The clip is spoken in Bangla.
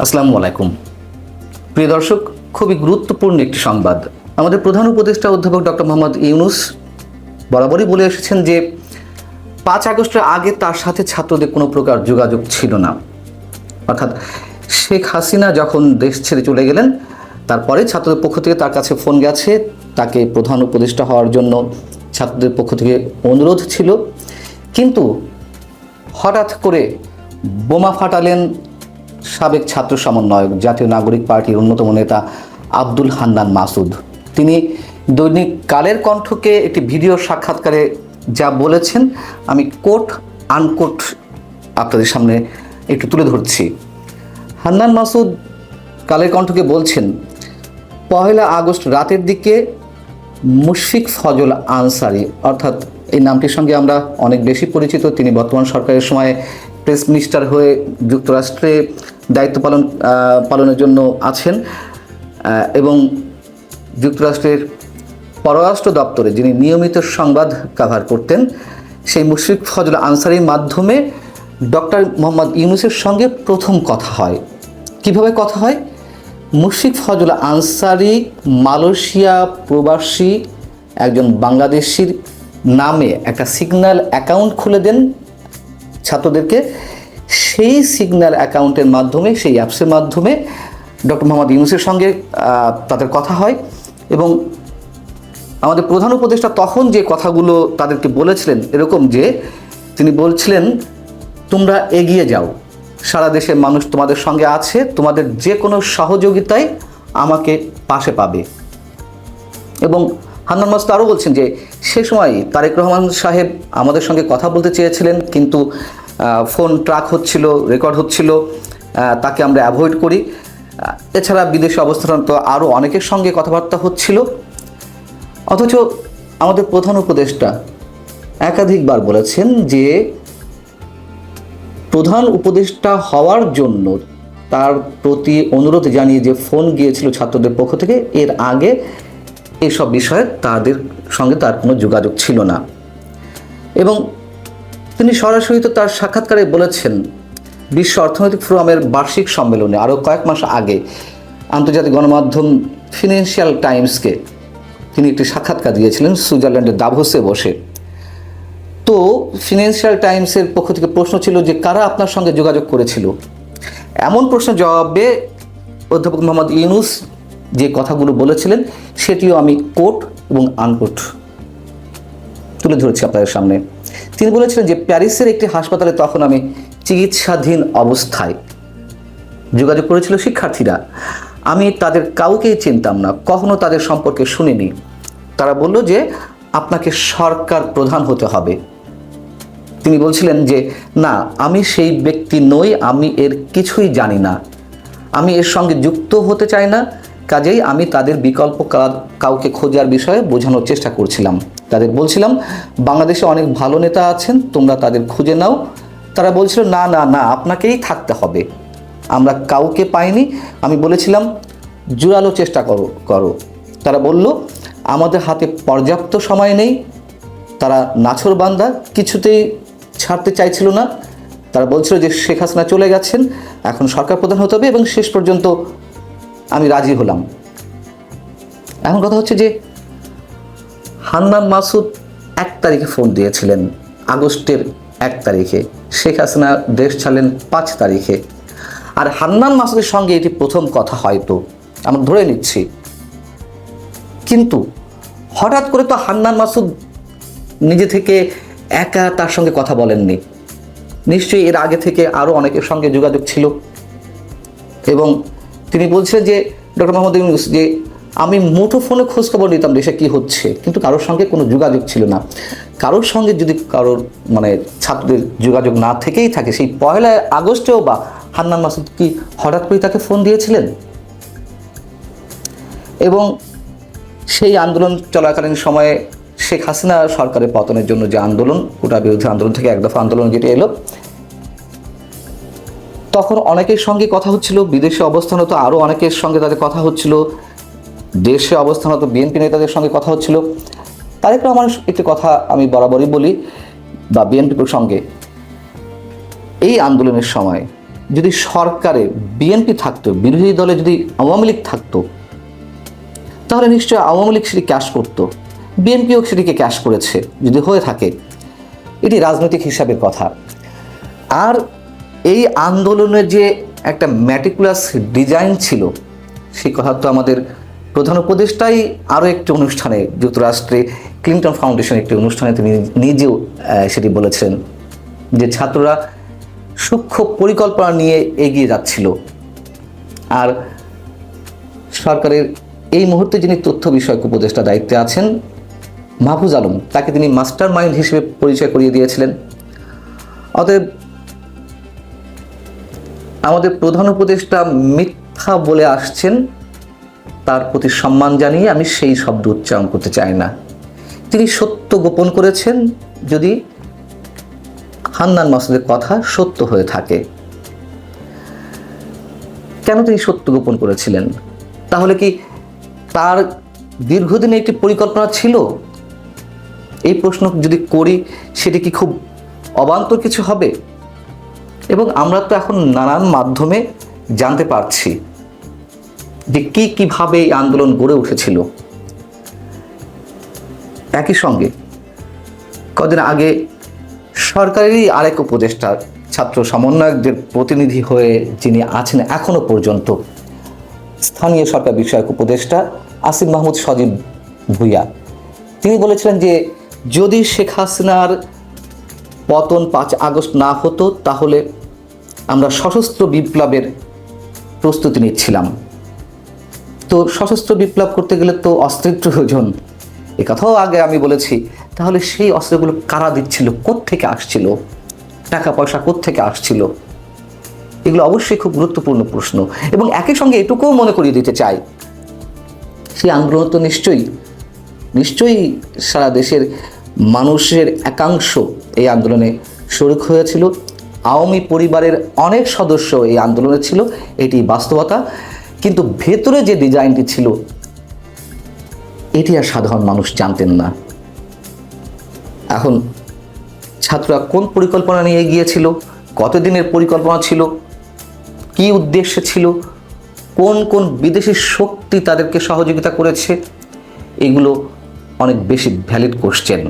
আসসালামু আলাইকুম প্রিয় দর্শক, খুবই গুরুত্বপূর্ণ একটি সংবাদ। আমাদের প্রধান উপদেষ্টা অধ্যাপক ডক্টর মোহাম্মদ ইউনূস বরাবরই বলে এসেছেন যে 5 আগস্টের আগে তার সাথে ছাত্রদের কোনো প্রকার যোগাযোগ ছিল না। অর্থাৎ শেখ হাসিনা যখন দেশ ছেড়ে চলে গেলেন তারপরে ছাত্রদের পক্ষ থেকে তার কাছে ফোন গেছে, তাকে প্রধান উপদেষ্টা হওয়ার জন্য ছাত্রদের পক্ষ থেকে অনুরোধ ছিল। কিন্তু হঠাৎ করে বোমা ফাটালেন সাবেক ছাত্র সমন্বয়ক, জাতীয় নাগরিক পার্টির অন্যতম নেতা আব্দুল হান্নান মাসুদ। তিনি দৈনিক কালের কণ্ঠকে একটি ভিডিও সাক্ষাৎকারে যা বলেছেন, আমি কোট আনকোট আপনাদের সামনে একটু তুলে ধরছি। হান্নান মাসুদ কালের কণ্ঠকে বলছেন, 1 আগস্ট রাতের দিকে মুশফিক ফজল আনসারি, অর্থাৎ এই নামটির সঙ্গে আমরা অনেক বেশি পরিচিত। তিনি বর্তমান সরকারের সময় প্রেস মিনিস্টার হয়ে যুক্তরাষ্ট্রে দায়িত্ব পালনের জন্য আছেন এবং যুক্তরাষ্ট্রের পররাষ্ট্র দপ্তরে যিনি নিয়মিত সংবাদ কভার করতেন, সেই মুশফিক ফজল আনসারির মাধ্যমে ডক্টর মোহাম্মদ ইউনূসের সঙ্গে প্রথম কথা হয়। কিভাবে কথা হয়? মুশফিক ফজল আনসারি মালয়েশিয়া প্রবাসী একজন বাংলাদেশির নামে একটা সিগন্যাল অ্যাকাউন্ট খুলে দেন ছাত্রদেরকে। সেই সিগন্যাল অ্যাকাউন্টের মাধ্যমে, সেই অ্যাপসের মাধ্যমে ডক্টর মোহাম্মদ ইউনূসের সঙ্গে তাদের কথা হয় এবং আমাদের প্রধান উপদেষ্টা তখন যে কথাগুলো তাদেরকে বলেছিলেন এরকম যে তিনি বলছিলেন, তোমরা এগিয়ে যাও, সারা দেশের মানুষ তোমাদের সঙ্গে আছে, তোমাদের যে কোনো সহযোগিতায় আমাকে পাশে পাবে। এবং হান্নান মাসুদ আরও বলছেন যে সে সময় তারেক রহমান সাহেব আমাদের সঙ্গে কথা বলতে চেয়েছিলেন, কিন্তু ফোন ট্র্যাক হচ্ছিল, রেকর্ড হচ্ছিল, তাকে আমরা অ্যাভয়েড করি। এছাড়া বিদেশে অবস্থানরত আরও অনেকের সঙ্গে কথাবার্তা হচ্ছিল। অথচ আমাদের প্রধান উপদেষ্টা একাধিকবার বলেছেন যে প্রধান উপদেষ্টা হওয়ার জন্য তার প্রতি অনুরোধ জানিয়ে যে ফোন গিয়েছিল ছাত্রদের পক্ষ থেকে, এর আগে এসব বিষয়ে তাদের সঙ্গে তার কোনো যোগাযোগ ছিল না। এবং তিনি সরাসরি তো তার সাক্ষাৎকারে বলেছেন, বিশ্ব অর্থনৈতিক ফোরামের বার্ষিক সম্মেলনে আরও কয়েক মাস আগে আন্তর্জাতিক গণমাধ্যম ফিনান্সিয়াল টাইমসকে তিনি একটি সাক্ষাৎকার দিয়েছিলেন সুইজারল্যান্ডের দাভোসে বসে। তো ফিনান্সিয়াল টাইমসের পক্ষ থেকে প্রশ্ন ছিল যে কারা আপনার সঙ্গে যোগাযোগ করেছিল। এমন প্রশ্নের জবাবে অধ্যাপক মোহাম্মদ ইউনূস যে কথাগুলো বলেছিলেন সেটিও আমি কোট এবং আনকোট তুলে ধরেছি আপনাদের সামনে। তিনি বলেছিলেন যে প্যারিসের একটি হাসপাতালে তখন আমি চিকিৎসাধীন অবস্থায় যোগাযোগ করেছিল শিক্ষার্থীরা। আমি তাদের কাউকেই চিনতাম না, কখনো তাদের সম্পর্কে শুনিনি। তারা বলল যে আপনাকে সরকার প্রধান হতে হবে। তিনি বলছিলেন যে না, আমি সেই ব্যক্তি নই, আমি এর কিছুই জানি না, আমি এর সঙ্গে যুক্ত হতে চাই না। কাজেই আমি তাদের বিকল্প কাউকে খোঁজার বিষয়ে বোঝানোর চেষ্টা করছিলাম। তাদের বলছিলাম বাংলাদেশে অনেক ভালো নেতা আছেন, তোমরা তাদের খুঁজে নাও। তারা বলছিল না না না, আপনাকেই থাকতে হবে, আমরা কাউকে পাইনি। আমি বলেছিলাম জোরালো চেষ্টা করো। তারা বলল আমাদের হাতে পর্যাপ্ত সময় নেই। তারা নাছোড়বান্দা, কিছুতেই ছাড়তে চাইছিল না। তারা বলছিল যে শেখ হাসিনা চলে গেছেন, এখন সরকার প্রধান হতে হবে, এবং শেষ পর্যন্ত আমি রাজি হলাম। এখন কথা হচ্ছে যে হান্নান মাসুদ 1 তারিখে ফোন দিয়েছিলেন, আগস্টের 1 তারিখে। শেখ হাসিনা দেশ ছাড়লেন 5 তারিখে। আর হান্নান মাসুদের সঙ্গে এটি প্রথম কথা হয়তো, আমরা ধরে নিচ্ছি। কিন্তু হঠাৎ করে তো হান্নান মাসুদ নিজে থেকে একা তার সঙ্গে কথা বলেননি। নিশ্চয়ই এর আগে থেকে আরও অনেকের সঙ্গে যোগাযোগ ছিল। এবং তিনি বলছিলেন যে ডক্টর মোহাম্মদ ইউনূস যে আমি মুঠো ফোনে খোঁজখবর নিতাম দেশে কী হচ্ছে, কিন্তু কারোর সঙ্গে কোনো যোগাযোগ ছিল না। কারোর সঙ্গে যদি কারোর ছাত্রদের যোগাযোগ না থেকেই থাকে, সেই 1 আগস্টেও বা হান্নান মাসুদ কি হঠাৎ করে তাকে ফোন দিয়েছিলেন? এবং সেই আন্দোলন চলাকালীন সময়ে শেখ হাসিনা সরকারের পতনের জন্য যে আন্দোলন, কোটা বিরোধী আন্দোলন থেকে 1 দফা আন্দোলন যেটি এলো, তখন অনেকের সঙ্গে কথা হচ্ছিল। বিদেশে অবস্থানত আরও অনেকের সঙ্গে তাদের কথা হচ্ছিল, দেশে অবস্থানত বিএনপি নেতাদের সঙ্গে কথা হচ্ছিল। তারেক রহমান একটি কথা আমি বরাবরই বলি, বা বিএনপি প্রসঙ্গে, এই আন্দোলনের সময় যদি সরকারে বিএনপি থাকতো, বিরোধী দলে যদি আওয়ামী লীগ থাকতো, তাহলে নিশ্চয়ই আওয়ামী লীগ সেটি ক্যাশ করতো, বিএনপিও সেটিকে ক্যাশ করেছে যদি হয়ে থাকে। এটি রাজনৈতিক হিসাবের কথা। আর এই আন্দোলনের যে একটা ম্যাটিকুলাস ডিজাইন ছিল, সেই কথা তো আমাদের প্রধান উপদেষ্টাই আরও একটি অনুষ্ঠানে, যুক্তরাষ্ট্রে ক্লিন্টন ফাউন্ডেশন একটি অনুষ্ঠানে তিনি নিজেও সেটি বলেছেন যে ছাত্ররা সূক্ষ্ম পরিকল্পনা নিয়ে এগিয়ে যাচ্ছিল। আর সরকারের এই মুহূর্তে যিনি তথ্য বিষয়ক উপদেষ্টা দায়িত্বে আছেন মাহফুজ আলম, তাকে তিনি মাস্টার মাইন্ড হিসেবে পরিচয় করিয়ে দিয়েছিলেন। অতএব আমাদের প্রধান উপদেষ্টা মিথ্যা বলে আসছেন, তার প্রতি সম্মান জানিয়ে আমি সেই শব্দ উচ্চারণ করতে চাই না। তিনি সত্য গোপন করেছেন যদি হান্নান মাসুদের কথা সত্য হয়ে থাকে। কেন তিনি সত্য গোপন করেছিলেন? তাহলে কি তার দীর্ঘদিনে একটি পরিকল্পনা ছিল? এই প্রশ্ন যদি করি, সেটি কি খুব অবান্তর কিছু হবে? এবং আমরা তো এখন নানান মাধ্যমে জানতে পারছি যে কিভাবে এই আন্দোলন গড়ে উঠেছিল। একই সঙ্গে কদিন আগে সরকারেরই আরেক উপদেষ্টা, ছাত্র সমন্বয়কদের প্রতিনিধি হয়ে যিনি আছেন এখনো পর্যন্ত, স্থানীয় সরকার বিষয়ক উপদেষ্টা আসিফ মাহমুদ সজীব ভুইয়া, তিনি বলেছিলেন যে যদি শেখ হাসিনার পতন 5 আগস্ট না হতো তাহলে আমরা সশস্ত্র বিপ্লবের প্রস্তুতি নিচ্ছিলাম। তো সশস্ত্র বিপ্লব করতে গেলে তো অস্ত্রের প্রয়োজন, এ কথাও আগে আমি বলেছি। তাহলে সেই অস্ত্রগুলো কারা দিচ্ছিল, কোত্থেকে আসছিল, টাকা পয়সা কোত্থেকে আসছিল? এগুলো অবশ্যই খুব গুরুত্বপূর্ণ প্রশ্ন। এবং একই সঙ্গে এটুকুও মনে করিয়ে দিতে চাই, সেই আন্দোলন তো নিশ্চয়ই সারা দেশের মানুষের একাংশ এই আন্দোলনে শরিক হয়েছিল। আওয়ামী পরিবারের অনেক সদস্য এই আন্দোলনে ছিল, এটি বাস্তবতা। কিন্তু ভেতরে যে ডিজাইনটি ছিল এটি আর সাধারণ মানুষ জানতেন না। এখন ছাত্ররা কোন পরিকল্পনা নিয়ে গিয়েছিল, কতদিনের পরিকল্পনা ছিল, কি উদ্দেশ্যে ছিল, কোন কোন বিদেশি শক্তি তাদেরকে সহযোগিতা করেছে, এগুলো অনেক বেশি ভ্যালিড কোশ্চেন।